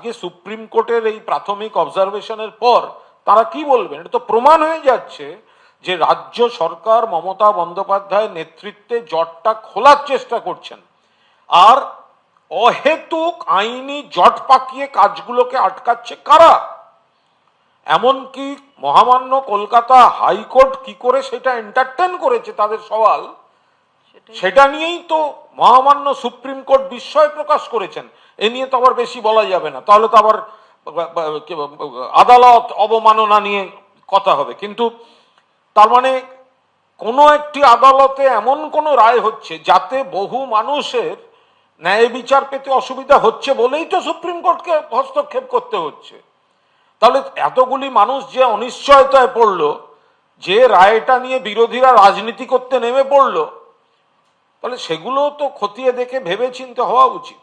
আজকে সুপ্রিম কোর্টের এই প্রাথমিক অবজারভেশনের পর তারা কি বলবেন? এটা তো প্রমাণ হয়ে যাচ্ছে যে রাজ্য সরকার মমতা বন্দ্যোপাধ্যায়ের নেতৃত্বে জটটা খোলার চেষ্টা করছেন, আর অহেতুক আইনি জট পাকিয়ে কাজগুলোকে আটকাচ্ছে কারা? এমনকি মহামান্য কলকাতা হাইকোর্ট কি করে সেটা এন্টারটেন করেছে তাদের সওয়াল, সেটা নিয়েই তো মহামান্য সুপ্রিম কোর্ট বিস্ময় প্রকাশ করেছেন। এ নিয়ে তো আবার বেশি বলা যাবে না, তাহলে তো আবার আদালত অবমাননা নিয়ে কথা হবে। কিন্তু তার মানে কোনো একটি আদালতে এমন কোনো রায় হচ্ছে যাতে বহু মানুষের ন্যায় বিচার পেতে অসুবিধা হচ্ছে বলেই তো সুপ্রিম কোর্টকে হস্তক্ষেপ করতে হচ্ছে। তাহলে এতগুলি মানুষ যে অনিশ্চয়তায় পড়লো, যে রায়টা নিয়ে বিরোধীরা রাজনীতি করতে নেমে পড়লো, তাহলে সেগুলো তো খতিয়ে দেখে ভেবে চিন্তে হওয়া উচিত।